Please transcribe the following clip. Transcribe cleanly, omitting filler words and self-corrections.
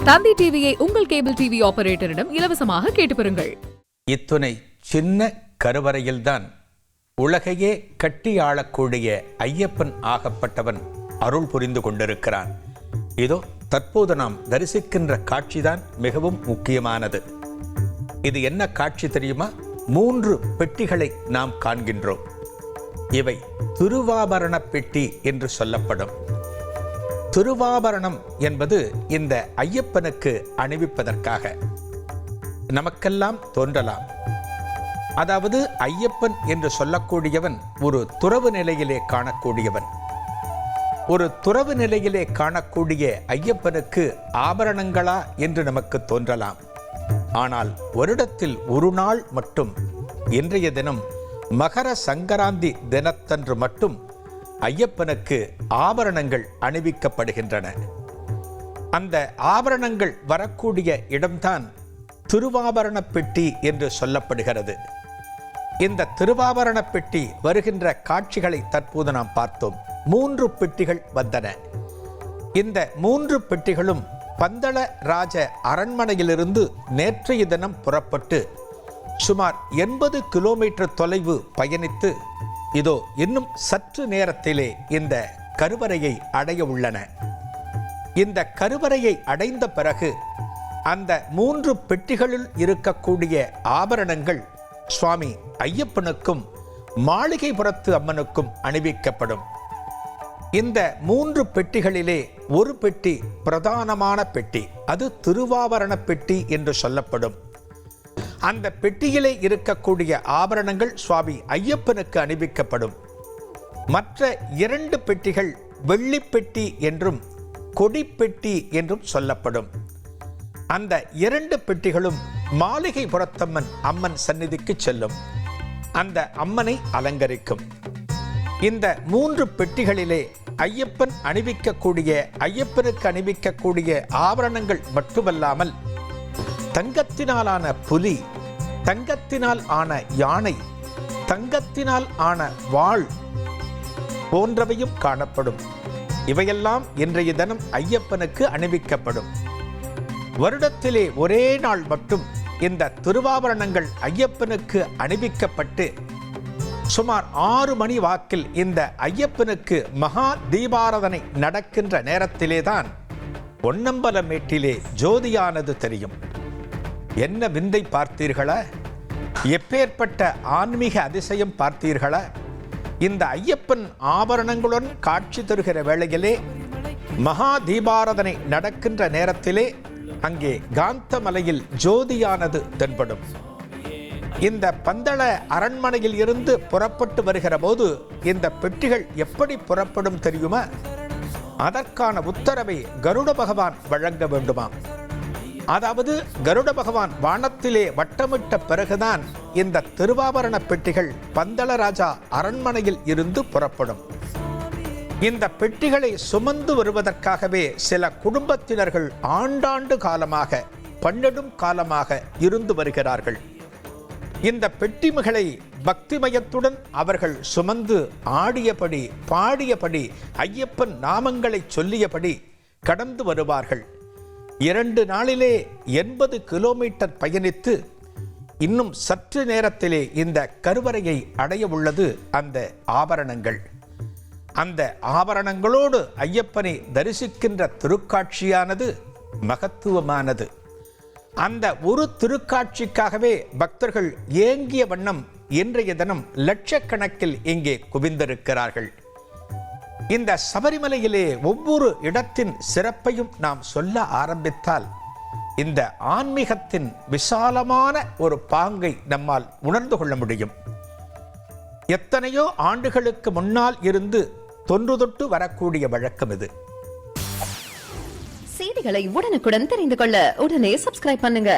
தந்தி டிவியை உங்கள் cable TV ஆபரேட்டரிடம் இலவசமாக கேட்டு பெறுங்கள். இத்துணை சின்ன கருவறையில்தான் உலகையே கட்டி ஆளக்கூடிய ஐயப்பன் ஆகப்பட்டவன் அருள் புரிந்து கொண்டிருக்கிறான். இதோ தற்போது நாம் தரிசிக்கின்ற காட்சிதான் மிகவும் முக்கியமானது. இது என்ன காட்சி தெரியுமா? 3 பெட்டிகளை நாம் காண்கின்றோம். இவை திருவாபரண பெட்டி என்று சொல்லப்படும். திருவாபரணம் என்பது இந்த ஐயப்பனுக்கு அணிவிப்பதற்காக நமக்கெல்லாம் தோன்றலாம். அதாவது ஐயப்பன் என்று சொல்லக்கூடியவன் ஒரு துறவு நிலையிலே காணக்கூடியவன். ஒரு துறவு நிலையிலே காணக்கூடிய ஐயப்பனுக்கு ஆபரணங்களா என்று நமக்கு தோன்றலாம். ஆனால் வருடத்தில் ஒரு நாள் மட்டும், இன்றைய தினம் மகர சங்கராந்தி தினத்தன்று மட்டும் ஐயப்பனுக்கு ஆபரணங்கள் அணிவிக்கப்படுகின்றன. அந்த ஆபரணங்கள் வரக்கூடிய இடம்தான் திருவாபரண பெட்டி என்று சொல்லப்படுகிறது. இந்த திருவாபரண பெட்டி வருகின்ற காட்சிகளை தற்போது நாம் பார்த்தோம். 3 பெட்டிகள் வந்தன. இந்த 3 பெட்டிகளும் பந்தள ராஜ அரண்மனையிலிருந்து நேற்றைய தினம் புறப்பட்டு சுமார் 80 கிலோமீட்டர் தொலைவு பயணித்து இதோ இன்னும் சற்று நேரத்திலே இந்த கருவறையை அடைய உள்ளன. இந்த கருவறையை அடைந்த பிறகு அந்த 3 பெட்டிகளில் இருக்கக்கூடிய ஆபரணங்கள் சுவாமி ஐயப்பனுக்கும் மாளிகைபுரத்து அம்மனுக்கும் அணிவிக்கப்படும். இந்த 3 பெட்டிகளிலே ஒரு பெட்டி பிரதானமான பெட்டி, அது திருவாபரண பெட்டி என்று சொல்லப்படும். அந்த பெட்டியிலே இருக்கக்கூடிய ஆபரணங்கள் சுவாமி ஐயப்பனுக்கு அணிவிக்கப்படும். மற்ற 2 பெட்டிகள் வெள்ளிப்பெட்டி என்றும் கொடிப்பெட்டி என்றும் சொல்லப்படும். அந்த 2 பெட்டிகளும் மாளிகைபுரத்தம்மன் அம்மன் சந்நிதிக்கு செல்லும். அந்த அம்மனை அலங்கரிக்கும். இந்த 3 பெட்டிகளிலே ஐயப்பன் அணிவிக்கக்கூடிய, ஐயப்பனுக்கு அணிவிக்கக்கூடிய ஆபரணங்கள் மட்டுமல்லாமல் தங்கத்தினாலான புலி, தங்கத்தினால் ஆன யானை, தங்கத்தினால் ஆன வாள் போன்றவையும் காணப்படும். இவையெல்லாம் இன்றைய தினம் ஐயப்பனுக்கு அணிவிக்கப்படும். வருடத்திலே ஒரே நாள் மட்டும் இந்த திருவாபரணங்கள் ஐயப்பனுக்கு அணிவிக்கப்பட்டு சுமார் 6 மணி வாக்கில் இந்த ஐயப்பனுக்கு மகா தீபாராதனை நடக்கின்ற நேரத்திலேதான் பொன்னம்பலமேட்டிலே ஜோதியானது தெரியும். என்ன விந்தை பார்த்தீர்களா? எப்பேற்பட்ட ஆன்மீக அதிசயம் பார்த்தீர்களா? இந்த ஐயப்பன் ஆபரணங்களுடன் காட்சி தருகிற வேளையிலே மகா தீபாராதனை நடக்கின்ற நேரத்திலே அங்கே காந்தமலையில் ஜோதியானது தென்படும். இந்த பந்தள அரண்மனையில் இருந்து புறப்பட்டு வருகிற போது இந்த பெட்டிகள் எப்படி புறப்படும் தெரியுமா? அதற்கான உத்தரவை கருட பகவான் வழங்க வேண்டுமாம். அதாவது கருட பகவான் வானத்திலே வட்டமிட்ட பிறகுதான் இந்த திருவாபரண பெட்டிகள் பந்தளராஜா அரண்மனையில் இருந்து புறப்படும். இந்த பெட்டிகளை சுமந்து வருவதற்காகவே சில குடும்பத்தினர்கள் ஆண்டாண்டு காலமாக, 12 காலமாக இருந்து வருகிறார்கள். இந்த பெட்டிமைகளை பக்திமயத்துடன் அவர்கள் சுமந்து ஆடியபடி, பாடியபடி, ஐயப்பன் நாமங்களை சொல்லியபடி கடந்து வருவார்கள். 2 நாளிலே 80 கிலோமீட்டர் பயணித்து இன்னும் சற்று நேரத்திலே இந்த கருவறையை அடைய உள்ளது அந்த ஆபரணங்கள். அந்த ஆபரணங்களோடு ஐயப்பனை தரிசிக்கின்ற திருக்காட்சியானது மகத்துவமானது. அந்த ஒரு திருக்காட்சிக்காகவே பக்தர்கள் ஏங்கிய வண்ணம் இன்றைய தினம் லட்சக்கணக்கில் இங்கே குவிந்திருக்கிறார்கள். இந்த சபரிமலையிலே ஒவ்வொரு இடத்தின் சிறப்பையும் நாம் சொல்ல ஆரம்பித்தால் இந்த ஆன்மீகத்தின் விசாலமான ஒரு பாங்கை நம்மால் உணர்ந்து கொள்ள முடியும். எத்தனையோ ஆண்டுகளுக்கு முன்னால் இருந்து தொன்று தொட்டு வரக்கூடிய வழக்கம் இது. செய்திகளை உடனுக்குடன் தெரிந்து கொள்ள உடனே சப்ஸ்கிரைப் பண்ணுங்க.